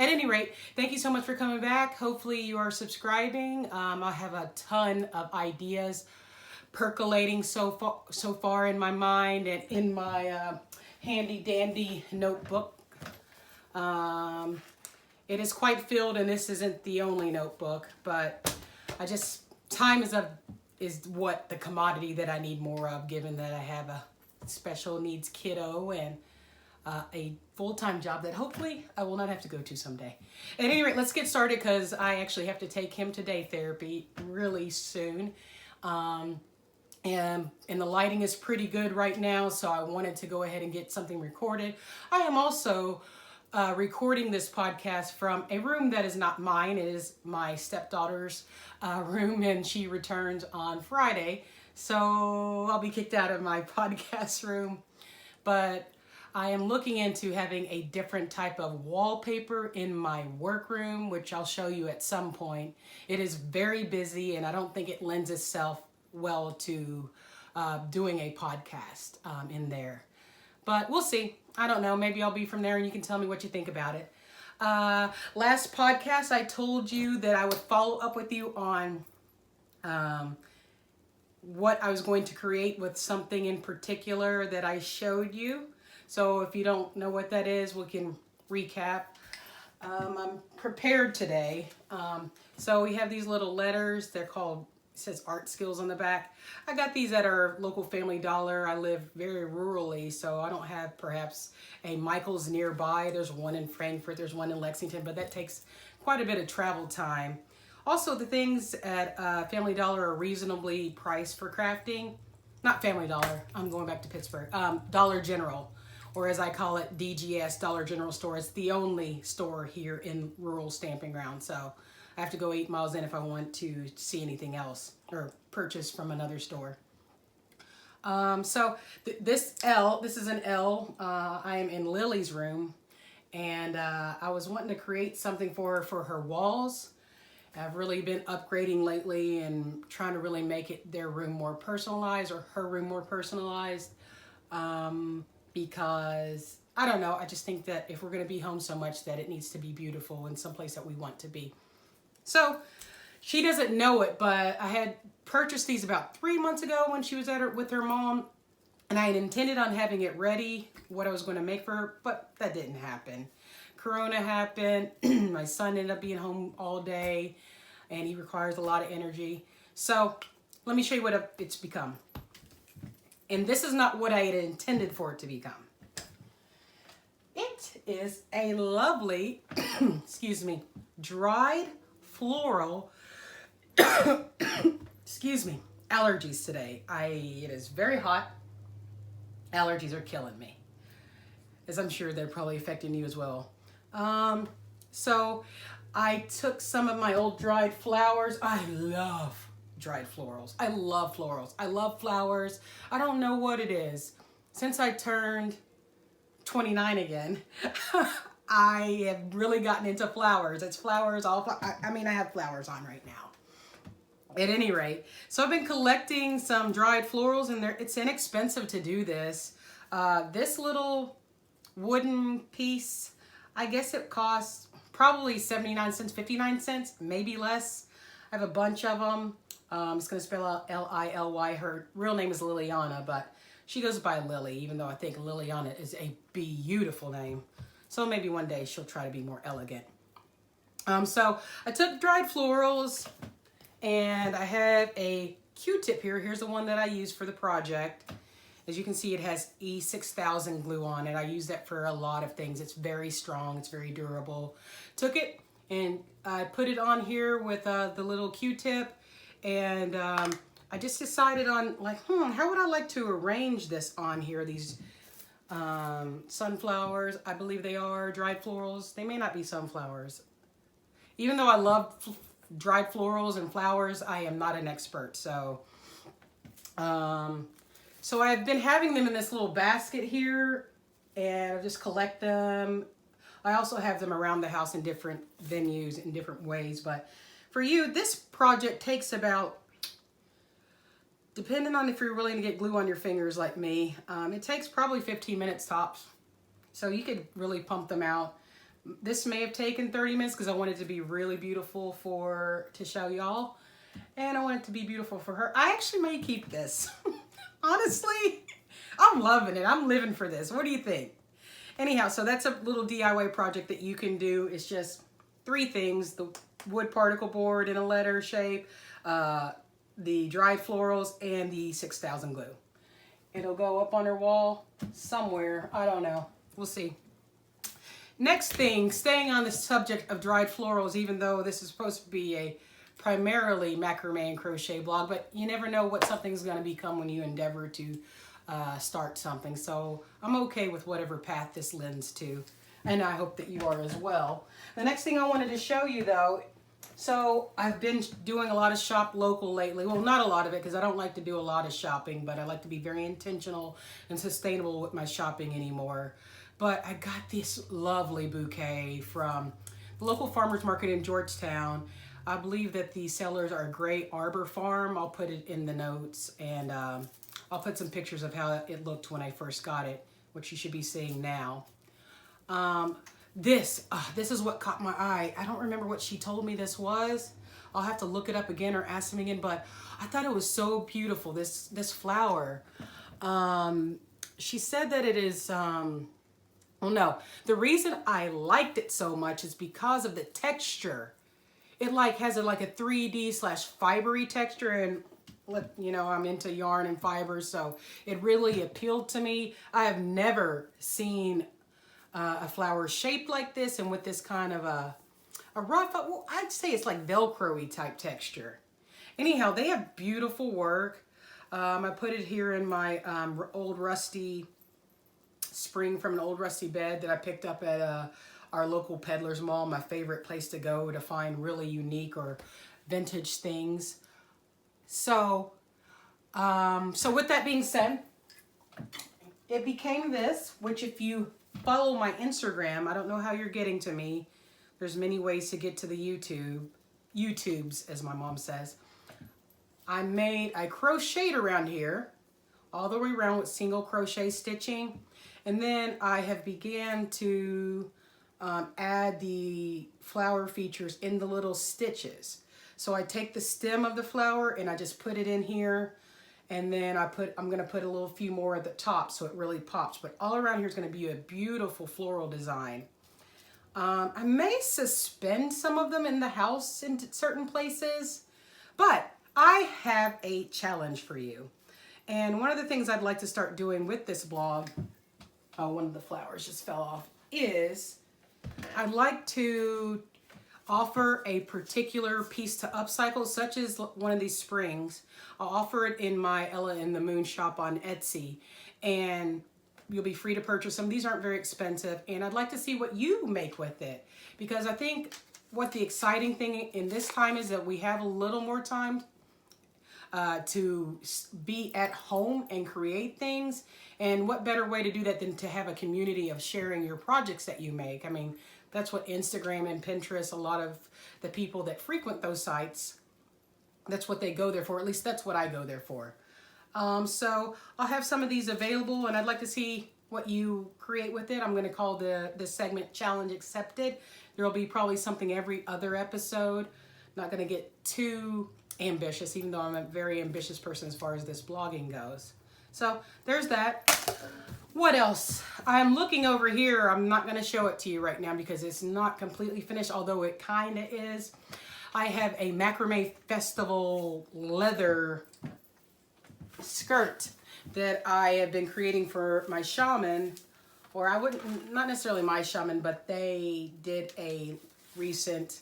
At any rate, thank you so much for coming back. Hopefully you are subscribing. I have a ton of ideas percolating so far in my mind and in my handy dandy notebook. It is quite filled, and this isn't the only notebook, but time is what the commodity that I need more of, given that I have a special needs kiddo and a full-time job that hopefully I will not have to go to someday. At any rate, let's get started because I actually have to take him to day therapy really soon. And the lighting is pretty good right now, so I wanted to go ahead and get something recorded. I am also recording this podcast from a room that is not mine. It is my stepdaughter's room, and she returns on Friday, so I'll be kicked out of my podcast room. But I am looking into having a different type of wallpaper in my workroom, which I'll show you at some point. It is very busy, and I don't think it lends itself well to doing a podcast in there. But we'll see. I don't know. Maybe I'll be from there and you can tell me what you think about it. Last podcast, I told you that I would follow up with you on what I was going to create with something in particular that I showed you. So if you don't know what that is, we can recap. I'm prepared today. So we have these little letters. They're called, it says art skills on the back. I got these at our local Family Dollar. I live very rurally, so I don't have perhaps a Michael's nearby. There's one in Frankfurt, there's one in Lexington, but that takes quite a bit of travel time. Also, the things at Family Dollar are reasonably priced for crafting. Not Family Dollar, I'm going back to Pittsburgh. Dollar General, or as I call it, DGS, Dollar General Store. It's the only store here in rural Stamping Ground, so I have to go 8 miles in if I want to see anything else or purchase from another store. This is an L. I am in Lily's room, and I was wanting to create something for her walls. I've really been upgrading lately and trying to really make their room more personalized, or her room more personalized, because I don't know, I just think that if we're going to be home so much, that it needs to be beautiful and someplace that we want to be. So she doesn't know it, but I had purchased these about 3 months ago when she was with her mom, and I had intended on having it ready, what I was going to make for her, but that didn't happen. Corona happened. My son ended up being home all day, and he requires a lot of energy. So let me show you what it's become. And this is not what I had intended for it to become. It is a lovely, excuse me, dried floral, excuse me, allergies today. It is very hot. Allergies are killing me, as I'm sure they're probably affecting you as well. So I took some of my old dried flowers. I love dried florals. I love florals. I love flowers. I don't know what it is. Since I turned 29 again, I have really gotten into flowers. It's flowers all, I have flowers on right now. At any rate, so I've been collecting some dried florals, and it's inexpensive to do this. This little wooden piece, I guess it costs probably 79 cents, 59 cents, maybe less. I have a bunch of them. It's going to spell out L-I-L-Y. Her real name is Liliana, but she goes by Lily, even though I think Liliana is a beautiful name. So maybe one day she'll try to be more elegant. So I took dried florals, and I have a Q-tip here. Here's the one that I used for the project. As you can see, it has E6000 glue on it. I use that for a lot of things. It's very strong. It's very durable. Took it and I put it on here with the little Q-tip, and I just decided on how would I like to arrange this on here? These sunflowers, I believe they are dried florals. They may not be sunflowers. Even though I love dried florals and flowers, I am not an expert. So I've been having them in this little basket here, and I just collect them. I also have them around the house in different venues in different ways. But for you, this project takes about, depending on if you're willing to get glue on your fingers like me, it takes probably 15 minutes tops. So you could really pump them out. This may have taken 30 minutes because I want it to be really beautiful to show y'all. And I want it to be beautiful for her. I actually may keep this. Honestly, I'm loving it. I'm living for this. What do you think? Anyhow, so that's a little DIY project that you can do. It's just 3 things: the wood particle board in a letter shape, the dried florals, and the 6000 glue. It'll go up on her wall somewhere. I don't know. We'll see. Next thing, staying on the subject of dried florals, even though this is supposed to be a primarily macrame and crochet blog, but you never know what something's going to become when you endeavor to start something. So I'm okay with whatever path this lends to, and I hope that you are as well. The next thing I wanted to show you though, so I've been doing a lot of shop local lately. Well, not a lot of it because I don't like to do a lot of shopping, but I like to be very intentional and sustainable with my shopping anymore. But I got this lovely bouquet from the local farmers market in Georgetown. I believe that the sellers are Gray Arbor Farm. I'll put it in the notes, and I'll put some pictures of how it looked when I first got it, which you should be seeing now. This is what caught my eye. I don't remember what she told me this was. I'll have to look it up again or ask them again, but I thought it was so beautiful, this flower. She said that it is, well, no, the reason I liked it so much is because of the texture. It like has a 3D / fibery texture, and you know, I'm into yarn and fibers, so it really appealed to me. I have never seen a flower shaped like this and with this kind of a rough, well, I'd say it's like Velcro-y type texture. Anyhow, they have beautiful work. I put it here in my old rusty spring from an old rusty bed that I picked up at our local peddler's mall, my favorite place to go to find really unique or vintage things. So, so with that being said, it became this, which if you follow my Instagram, I don't know how you're getting to me. There's many ways to get to the YouTubes, as my mom says. I crocheted around here, all the way around with single crochet stitching. And then I have began to add the flower features in the little stitches. So I take the stem of the flower and I just put it in here, and then I'm gonna put a few more at the top so it really pops. But all around here is gonna be a beautiful floral design. I may suspend some of them in the house in certain places, but I have a challenge for you. And one of the things I'd like to start doing with this blog, oh, one of the flowers just fell off, is I'd like to offer a particular piece to upcycle, such as one of these springs. I'll offer it in my Ella in the Moon shop on Etsy, and you'll be free to purchase them. These aren't very expensive, and I'd like to see what you make with it, because I think what the exciting thing in this time is that we have a little more time to be at home and create things. And what better way to do that than to have a community of sharing your projects that you make? I mean, that's what Instagram and Pinterest, a lot of the people that frequent those sites, that's what they go there for. At least that's what I go there for. So I'll have some of these available, and I'd like to see what you create with it. I'm going to call this segment Challenge Accepted. There will be probably something every other episode. Not going to get too ambitious, even though I'm a very ambitious person as far as this blogging goes. So there's that. What else? I'm looking over here. I'm not going to show it to you right now because it's not completely finished, although it kind of is. I have a macrame festival leather skirt that I have been creating for my shaman, or not necessarily my shaman, but they did a recent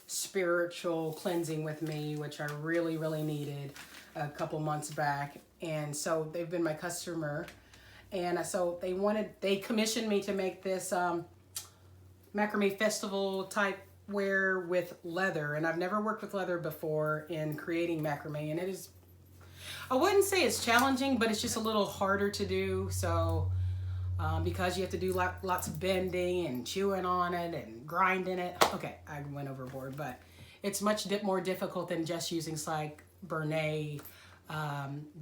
spiritual cleansing with me, which I really, really needed a couple months back. And so they've been my customer. And so they commissioned me to make this macrame festival type wear with leather. And I've never worked with leather before in creating macrame. And it is, I wouldn't say it's challenging, but it's just a little harder to do. So because you have to do lots of bending and chewing on it and grinding it. Okay, I went overboard, but it's much more difficult than just using like Bernay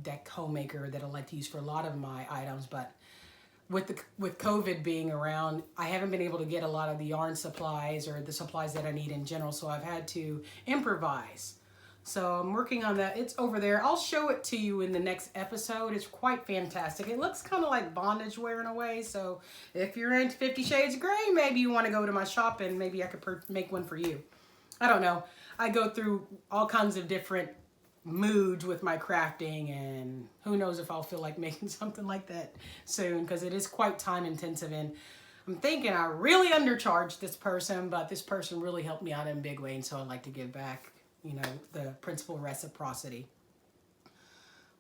deck homemaker that I like to use for a lot of my items. But with COVID being around, I haven't been able to get a lot of the yarn supplies or the supplies that I need in general, so I've had to improvise. So I'm working on that. It's over there. I'll show it to you in the next episode. It's quite fantastic. It looks kind of like bondage wear in a way, so if you're into 50 Shades of Grey, maybe you want to go to my shop and maybe I could make one for you. I don't know. I go through all kinds of different moods with my crafting, and who knows if I'll feel like making something like that soon, because it is quite time intensive, and I'm thinking I really undercharged this person, but this person really helped me out in a big way, and so I'd like to give back, you know, the principle of reciprocity.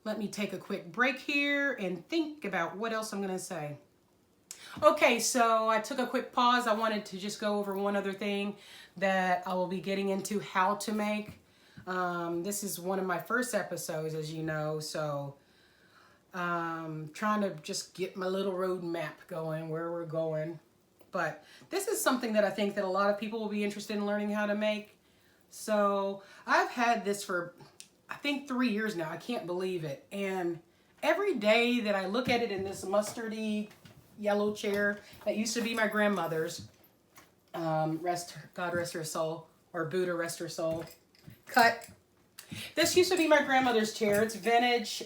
Let me take a quick break here and think about what else I'm going to say. Okay, so I took a quick pause. I wanted to just go over one other thing that I will be getting into how to make. This is one of my first episodes, as you know, so trying to just get my little road map going, where we're going. But this is something that I think that a lot of people will be interested in learning how to make. So I've had this for, I think, 3 years now. I can't believe it. And every day that I look at it in this mustardy yellow chair that used to be my grandmother's, God rest her soul, or Buddha rest her soul, cut. This used to be my grandmother's chair. It's vintage.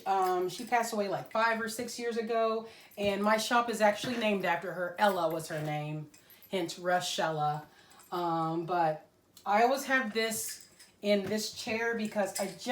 She passed away like 5 or 6 years ago, and my shop is actually named after her. Ella was her name, hence Rushella. But I always have this in this chair because I just